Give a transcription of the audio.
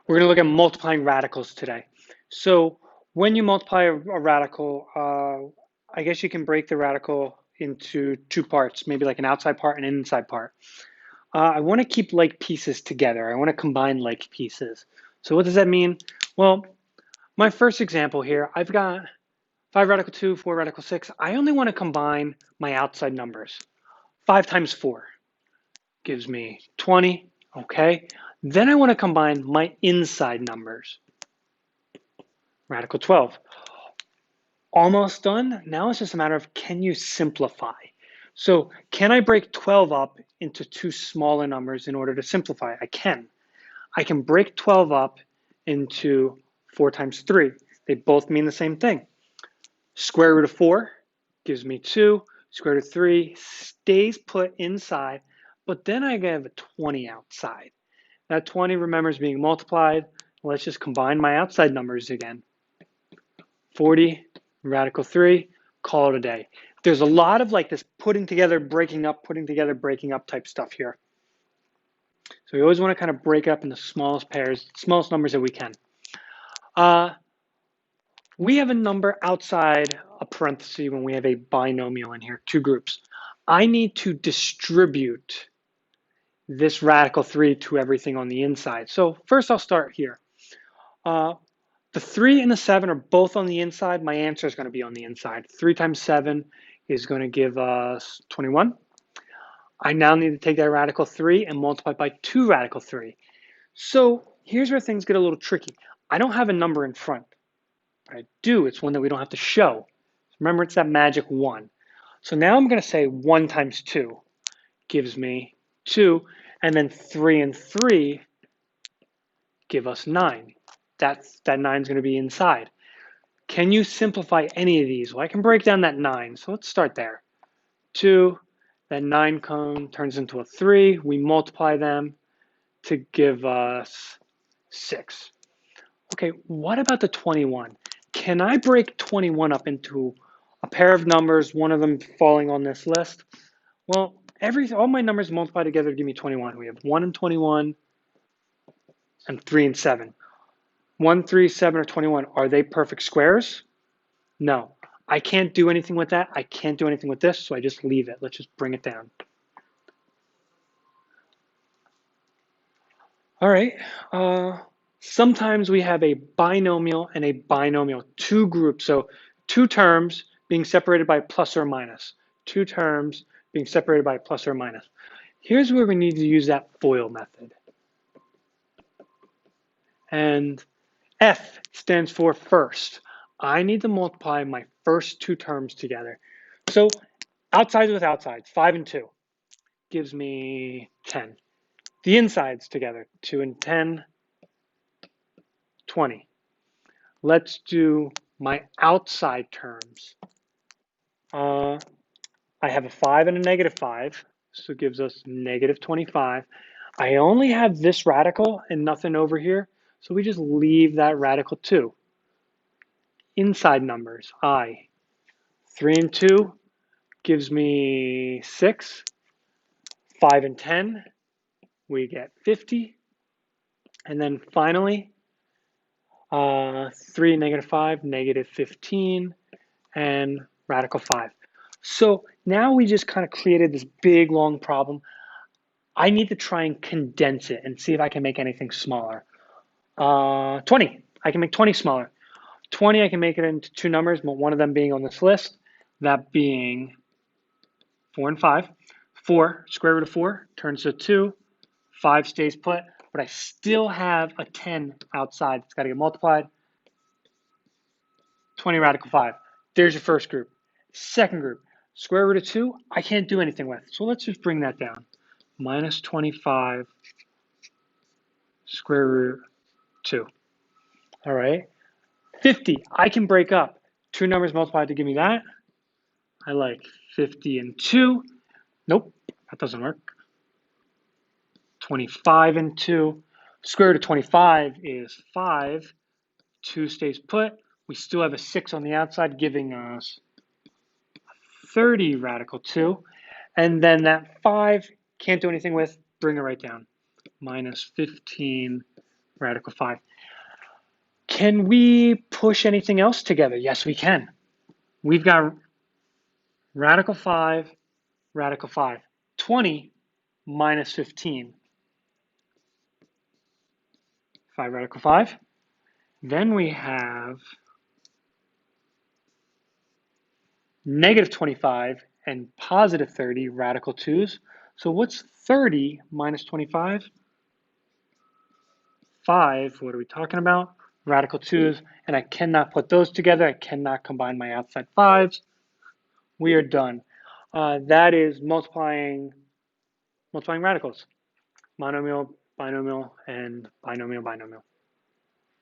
We're going to look at multiplying radicals today. So when you multiply a radical, I guess you can break the radical into two parts, maybe like an outside part and an inside part. I want to keep like pieces together. I want to combine like pieces. So what does that mean? Well, my first example here, I've got 5 radical 2, 4 radical 6. I only want to combine my outside numbers. 5 times 4 gives me 20, okay? Then I want to combine my inside numbers. Radical 12. Almost done. Now it's just a matter of, can you simplify? So can I break 12 up into two smaller numbers in order to simplify? I can. I can break 12 up into 4 times 3. They both mean the same thing. Square root of 4 gives me 2. Square root of 3 stays put inside, but then I have a 20 outside. That 20, remember, is being multiplied. Let's just combine my outside numbers again. 40, radical 3, call it a day. There's a lot of like this putting together, breaking up, putting together, breaking up type stuff here. So we always want to kind of break up in the smallest pairs, smallest numbers that we can. We have a number outside a parenthesis when we have a binomial in here, two groups. I need to distribute this radical 3 to everything on the inside. So first I'll start here. The 3 and the 7 are both on the inside. My answer is going to be on the inside. 3 times 7 is going to give us 21. I now need to take that radical 3 and multiply it by 2 radical 3. So here's where things get a little tricky. I don't have a number in front. But I do. It's one that we don't have to show. Remember, it's that magic 1. So now I'm going to say 1 times 2 gives me 2. And then 3 and 3 give us 9. That 9 is going to be inside. Can you simplify any of these? Well, I can break down that 9. So let's start there. 2, that 9 turns into a 3. We multiply them to give us 6. Okay, what about the 21? Can I break 21 up into a pair of numbers, one of them falling on this list? Well, all my numbers multiply together to give me 21. We have 1 and 21 and 3 and 7. 1, 3, 7, or 21. Are they perfect squares? No. I can't do anything with that. I can't do anything with this, so I just leave it. Let's just bring it down. All right. Sometimes we have a binomial and a binomial, two groups. So two terms being separated by plus or minus. Two terms being separated by plus or minus. Here's where we need to use that FOIL method. And F stands for first. I need to multiply my first two terms together. So outsides with outsides, 5 and 2 gives me 10. The insides together, 2 and 10, 20. Let's do my outside terms. I have a 5 and a negative 5, so it gives us negative 25. I only have this radical and nothing over here, so we just leave that radical 2. Inside numbers, 3 and 2 gives me 6. 5 and 10, we get 50. And then finally, 3 and negative 5, negative 15, and radical 5. So now we just kind of created this big, long problem. I need to try and condense it and see if I can make anything smaller. 20, I can make 20 smaller. 20, I can make it into two numbers, but one of them being on this list, that being 4 and 5. 4, square root of 4, turns to 2. 5 stays put, but I still have a 10 outside. It's got to get multiplied. 20 radical 5. There's your first group. Second group, square root of 2, I can't do anything with. So let's just bring that down. Minus 25 square root 2. All right. 50, I can break up. Two numbers multiplied to give me that. I like 50 and 2. Nope, that doesn't work. 25 and 2. Square root of 25 is 5. 2 stays put. We still have a 6 on the outside, giving us 30 radical 2. And then that 5, can't do anything with, bring it right down. Minus 15 radical 5. Can we push anything else together? Yes, we can. We've got radical 5, radical 5. 20 minus 15. 5 radical 5. Then we have negative 25 and positive 30 radical 2's. So what's 30 minus 25? 5, what are we talking about? Radical 2's, and I cannot put those together. I cannot combine my outside 5's. We are done. That is multiplying radicals. Monomial, binomial, and binomial, binomial.